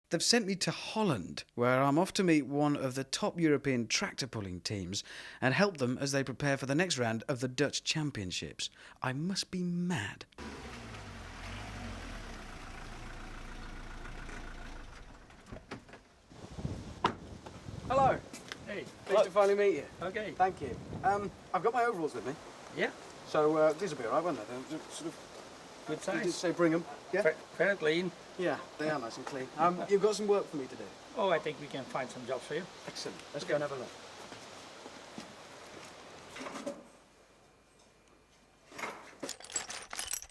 They've sent me to Holland, where I'm off to meet one of the top European tractor pulling teams and help them as they prepare for the next round of the Dutch Championships. I must be mad. Hello. Hey. Pleased to finally meet you. Okay. Thank you. I've got my overalls with me, Yeah. so these will be all right, won't they? They're sort of. Good You size. did say bring them. Yeah. Very clean. Yeah, they are nice and clean. You've got some work for me to do. Oh, I think we can find some jobs for you. Excellent. Let's go and have a look.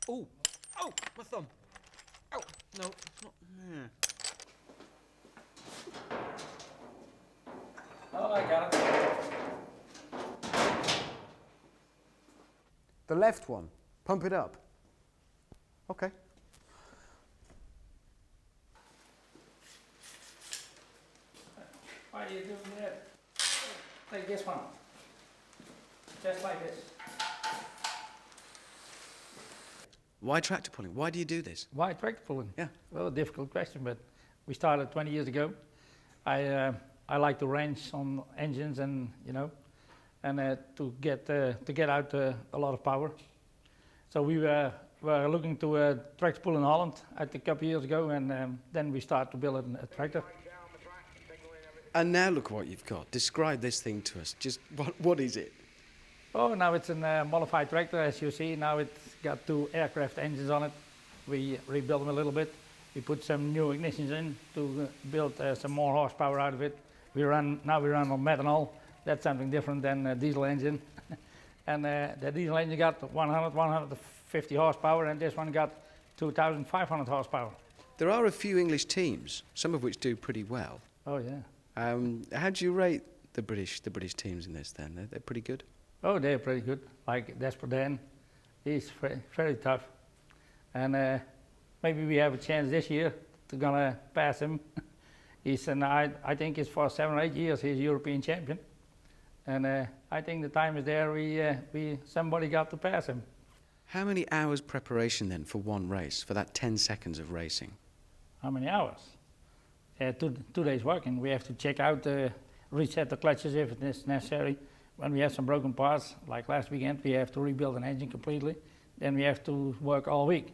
Oh, oh, my thumb. Oh, no, it's not. Yeah. Oh, I got it. The left one. Pump it up. Okay. Why are you doing that? Take this one. Just like this. Why tractor pulling? Why do you do this? Why tractor pulling? Yeah. Well, a difficult question, but we started 20 years ago. I like to wrench on engines and to get out a lot of power. So we were looking to tractor pull in Holland I think a couple of years ago, and then we started to build a tractor. And now look what you've got. Describe this thing to us. Just what is it? Oh, now it's a modified tractor, as you see. Now it's got 2 aircraft engines on it. We rebuilt them a little bit. We put some new ignitions in to build some more horsepower out of it. Now we run on methanol. That's something different than a diesel engine. And the diesel engine got 150 horsepower, and this one got 2,500 horsepower. There are a few English teams, some of which do pretty well. Oh yeah. How do you rate the British teams in this then? They're pretty good? Oh, they're pretty good. Like Desperdan, he's very tough. And maybe we have a chance this year to gonna pass him. I think it's for 7 or 8 years he's European champion. And I think the time is there. Somebody got to pass him. How many hours preparation then for one race, for that 10 seconds of racing? How many hours? 2 days working. We have to check out, reset the clutches if it is necessary. When we have some broken parts, like last weekend, we have to rebuild an engine completely. Then we have to work all week,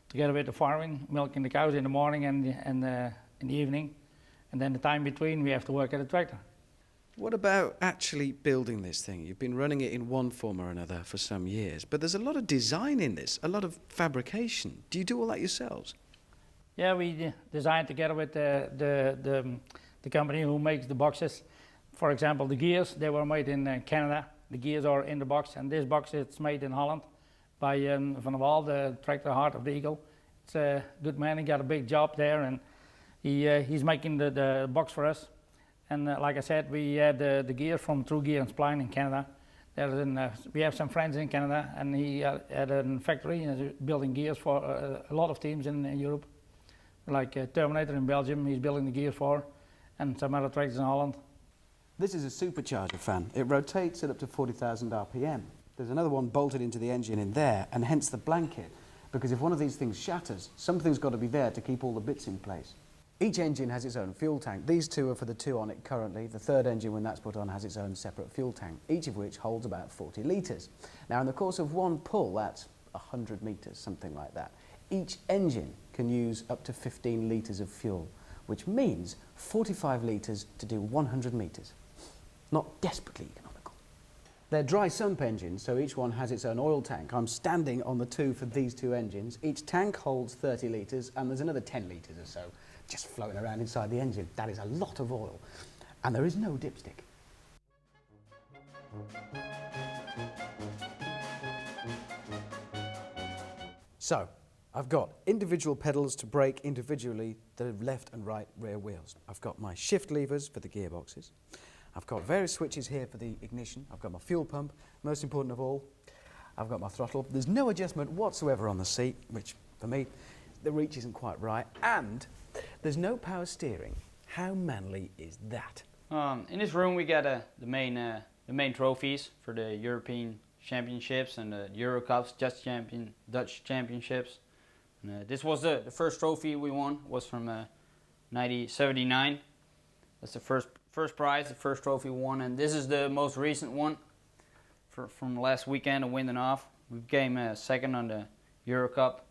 together with the farming, milking the cows in the morning and in the evening. And then the time between, we have to work at the tractor. What about actually building this thing? You've been running it in one form or another for some years, but there's a lot of design in this, a lot of fabrication. Do you do all that yourselves? Yeah, we designed together with the company who makes the boxes. For example, the gears, they were made in Canada. The gears are in the box, and this box is made in Holland by Van der Waal, the tractor Heart of the Eagle. It's a good man, he got a big job there, and he's making the box for us. And like I said, we had the gears from True Gear and Spline in Canada. We have some friends in Canada, and he had a factory building gears for a lot of teams in Europe. Like Terminator in Belgium, he's building the gear for, and some other tractors in Holland. This is a supercharger fan. It rotates at up to 40,000 RPM. There's another one bolted into the engine in there, and hence the blanket, because if one of these things shatters, something's got to be there to keep all the bits in place. Each engine has its own fuel tank. These 2 are for the 2 on it currently. The 3rd engine, when that's put on, has its own separate fuel tank, each of which holds about 40 litres. Now, in the course of one pull, that's 100 metres, something like that. Each engine can use up to 15 litres of fuel, which means 45 litres to do 100 metres. Not desperately economical. They're dry sump engines, so each one has its own oil tank. I'm standing on the 2 for these 2 engines. Each tank holds 30 litres, and there's another 10 litres or so just floating around inside the engine. That is a lot of oil. And there is no dipstick. So, I've got individual pedals to brake individually the left and right rear wheels. I've got my shift levers for the gearboxes. I've got various switches here for the ignition. I've got my fuel pump. Most important of all, I've got my throttle. There's no adjustment whatsoever on the seat, which for me, the reach isn't quite right. And there's no power steering. How manly is that? In this room we got the main trophies for the European Championships and the Euro Cups, Dutch Championships. And, this was the first trophy we won, was from 79. That's the first prize, the first trophy won, and this is the most recent one from last weekend, a winding off. We came second on the Euro Cup.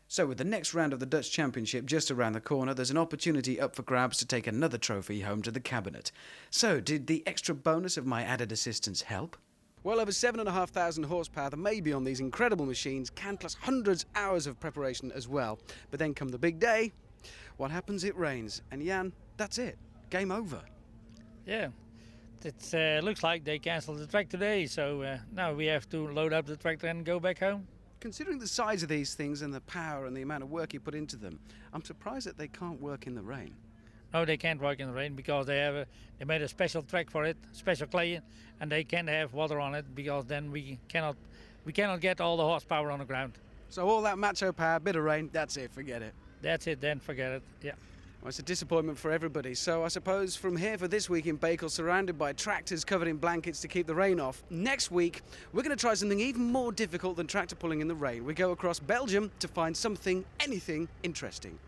So with the next round of the Dutch Championship just around the corner, there's an opportunity up for grabs to take another trophy home to the cabinet. So did the extra bonus of my added assistance help? Well over 7,500 horsepower, the maybe on these incredible machines can plus hundreds hours of preparation as well. But then come the big day, what happens? It rains. And Jan, that's it. Game over. Yeah, it looks like they cancelled the track today, so now we have to load up the tractor and go back home. Considering the size of these things and the power and the amount of work you put into them, I'm surprised that they can't work in the rain. No, they can't work in the rain because they made a special track for it, special clay, and they can't have water on it because then we cannot get all the horsepower on the ground. So all that macho power, bit of rain, that's it, forget it. That's it, then forget it. Yeah. Well, it's a disappointment for everybody. So I suppose from here for this week in Bakel, surrounded by tractors covered in blankets to keep the rain off, next week we're going to try something even more difficult than tractor pulling in the rain. We go across Belgium to find something, anything interesting.